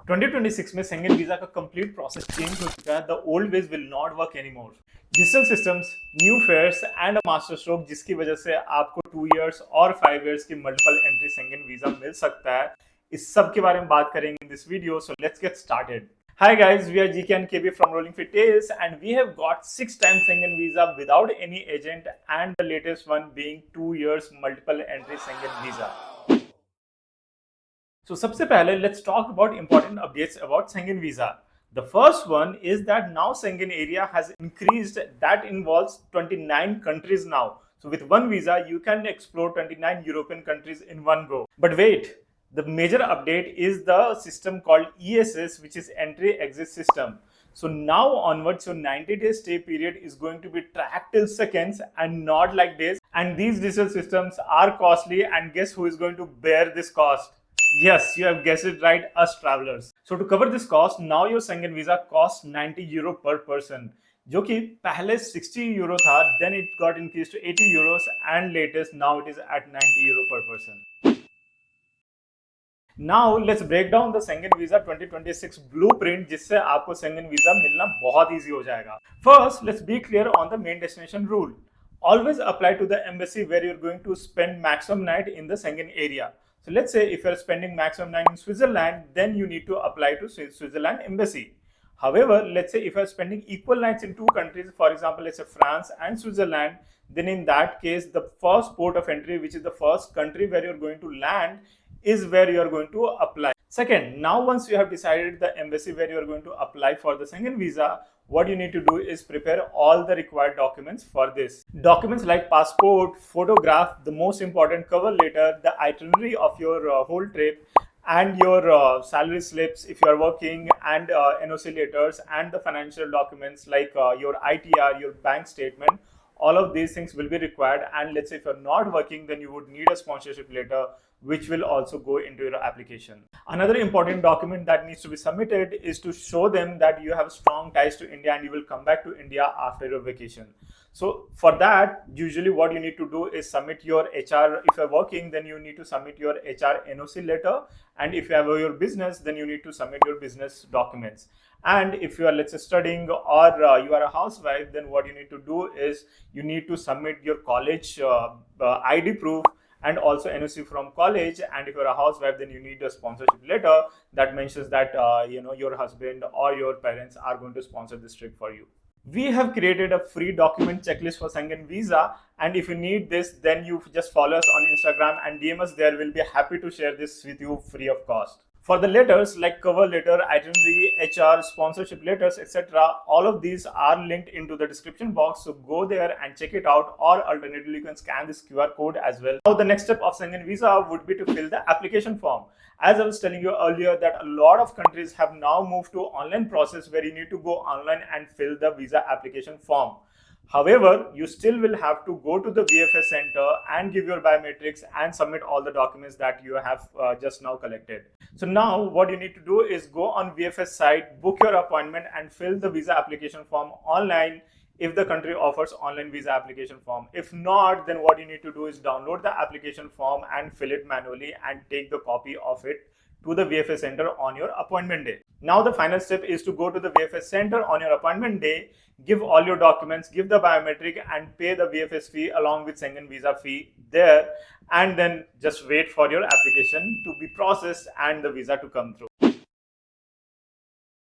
2026 में Schengen visa का complete process change हो चुका है. The old ways will not work any more. Digital systems, new fares and master stroke, जिसकी वजह से आपको 2 इयर्स और 5 इयर्स की मल्टीपल एंट्री Schengen वीजा मिल सकता है. इस सब के बारे में बात करेंगे in this video. So let's get started. Hi guys, we are GK and KB from Rolling Fit Tales, and we have got 6 times Schengen visa without any agent, and the latest one being 2 years multiple entry Schengen visa. So सबसे पहले let's talk about important updates about Schengen visa. The first one is that now Schengen area has increased. That involves 29 countries now. So with one visa, you can explore 29 European countries in one go. But wait, the major update is the system called ESS, which is entry exit system. So now onwards, your 90-day stay period is going to be tracked till seconds and not like days. And these digital systems are costly, and guess who is going to bear this cost? Yes, you have guessed it right, us travelers. So to cover this cost, now your Schengen visa costs 90 euro per person. जो कि पहले 60 euro था, then it got increased to 80 euros, and latest now it is at 90 euro per person. Now let's break down the Schengen visa 2026 blueprint, जिससे आपको Schengen visa मिलना बहुत easy हो जाएगा. First, let's be clear on the main destination rule. Always apply to the embassy where you're going to spend maximum night in the Schengen area. So let's say if you're spending maximum night in Switzerland, then you need to apply to Switzerland embassy. However, let's say if you're spending equal nights in two countries, for example, let's say France and Switzerland, then in that case, the first port of entry, which is the first country where you're going to land, is where you are going to apply. Second, now once you have decided the embassy where you are going to apply for the Schengen visa, what you need to do is prepare all the required documents for this. Documents like passport, photograph, the most important cover letter, the itinerary of your whole trip, and your salary slips if you are working, and NOC letters, and the financial documents like your ITR, your bank statement. All of these things will be required, and let's say if you're not working, then you would need a sponsorship letter, which will also go into your application. Another important document that needs to be submitted is to show them that you have strong ties to India and you will come back to India after your vacation. So for that, usually what you need to do is submit your HR. If you're working, then you need to submit your HR NOC letter, and if you have your business, then you need to submit your business documents. And if you are, let's say, studying, or you are a housewife, then what you need to do is you need to submit your college ID proof and also NOC from college. And if you're a housewife, then you need a sponsorship letter that mentions that your husband or your parents are going to sponsor this trip for you. We have created a free document checklist for Schengen visa, and if you need this, then you just follow us on Instagram and DM us there. We'll be happy to share this with you free of cost. For the letters like cover letter, itinerary, HR, sponsorship letters, etc., all of these are linked into the description box. So go there and check it out, or alternatively, you can scan this QR code as well. Now, the next step of Schengen visa would be to fill the application form. As I was telling you earlier, that a lot of countries have now moved to online process where you need to go online and fill the visa application form. However, you still will have to go to the VFS center and give your biometrics and submit all the documents that you have just now collected. So now what you need to do is go on VFS site, book your appointment, and fill the visa application form online if the country offers online visa application form. If not, then what you need to do is download the application form and fill it manually and take the copy of it to the VFS center on your appointment day. Now the final step is to go to the VFS center on your appointment day, give all your documents, give the biometric, and pay the VFS fee along with Schengen visa fee there, and then just wait for your application to be processed and the visa to come through.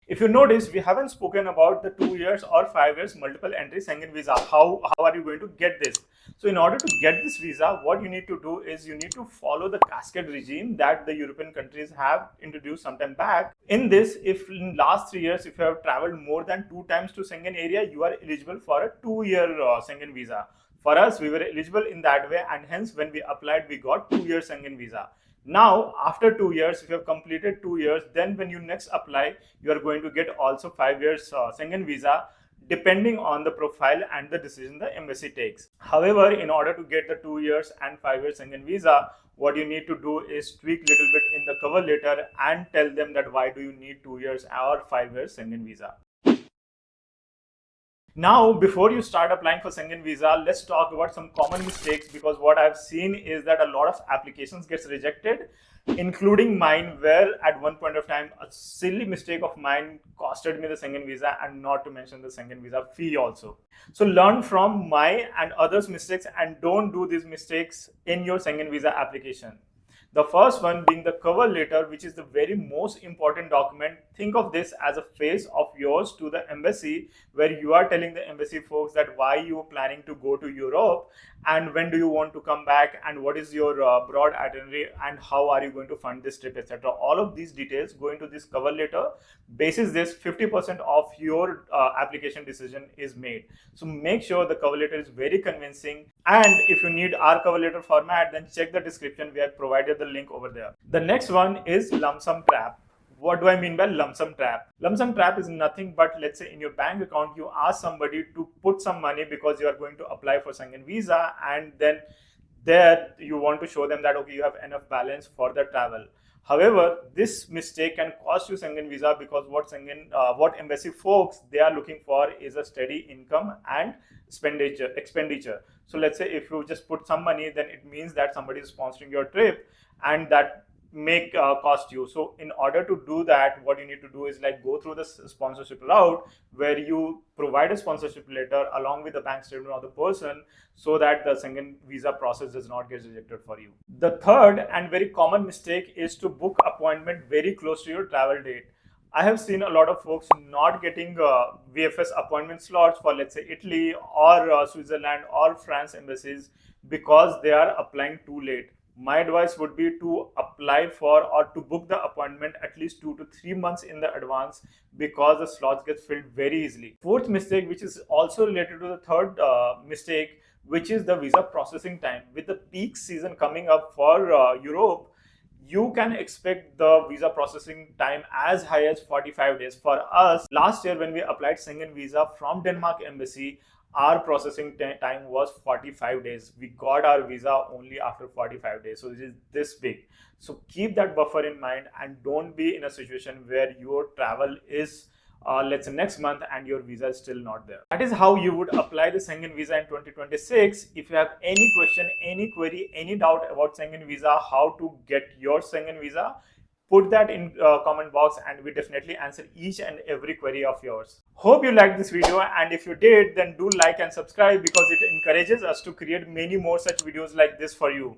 If you notice, we haven't spoken about the 2 years or 5 years multiple entry Schengen visa. How are you going to get this? So in order to get this visa, what you need to do is you need to follow the cascade regime that the European countries have introduced sometime back. In this, if in last 3 years, if you have traveled more than 2 times to Schengen area, you are eligible for a 2-year Schengen visa. For us, we were eligible in that way, and hence when we applied, we got 2-year Schengen visa. Now, after 2 years, if you have completed 2 years, then when you next apply, you are going to get also 5 years Schengen visa, depending on the profile and the decision the embassy takes. However, in order to get the 2 years and 5 years Schengen visa, what you need to do is tweak little bit in the cover letter and tell them that why do you need 2 years or 5 years Schengen visa. Now, before you start applying for Schengen visa, let's talk about some common mistakes, because what I've seen is that a lot of applications gets rejected, including mine, where at one point of time a silly mistake of mine costed me the Schengen visa, and not to mention the Schengen visa fee also. So learn from my and others' mistakes and don't do these mistakes in your Schengen visa application. The first one being the cover letter, which is the very most important document. Think of this as a face of yours to the embassy, where you are telling the embassy folks that why you are planning to go to Europe, and when do you want to come back, and what is your broad itinerary, and how are you going to fund this trip, etc. All of these details go into this cover letter. Basis this, 50% of your application decision is made. So make sure the cover letter is very convincing, and if you need our cover letter format, then check the description. We have provided the link over there. The next one is lump sum trap. What do I mean by lump sum trap? Lump sum trap is nothing but, let's say in your bank account, you ask somebody to put some money because you are going to apply for Schengen visa, and then there you want to show them that okay, you have enough balance for the travel. However, this mistake can cost you Schengen visa, because what embassy folks they are looking for is a steady income and expenditure. So let's say if you just put some money, then it means that somebody is sponsoring your trip, and that make cost you. So in order to do that, what you need to do is like go through the sponsorship route, where you provide a sponsorship letter along with the bank statement of the person, so that the Schengen visa process does not get rejected for you. The third and very common mistake is to book appointment very close to your travel date. I have seen a lot of folks not getting VFS appointment slots for, let's say, Italy or Switzerland or France embassies, because they are applying too late. My advice would be to apply for or to book the appointment at least 2 to 3 months in the advance, because the slots get filled very easily. Fourth mistake, which is also related to the third mistake, which is the visa processing time. With the peak season coming up for Europe, you can expect the visa processing time as high as 45 days. For us, last year when we applied Schengen visa from Denmark embassy, our processing time was 45 days. We got our visa only after 45 days. So it is this big. So keep that buffer in mind, and don't be in a situation where your travel is let's say next month and your visa is still not there. That is how you would apply the Schengen visa in 2026. If you have any question, any query, any doubt about Schengen visa, how to get your Schengen visa, put that in comment box, and we definitely answer each and every query of yours. Hope you liked this video, and if you did, then do like and subscribe, because it encourages us to create many more such videos like this for you.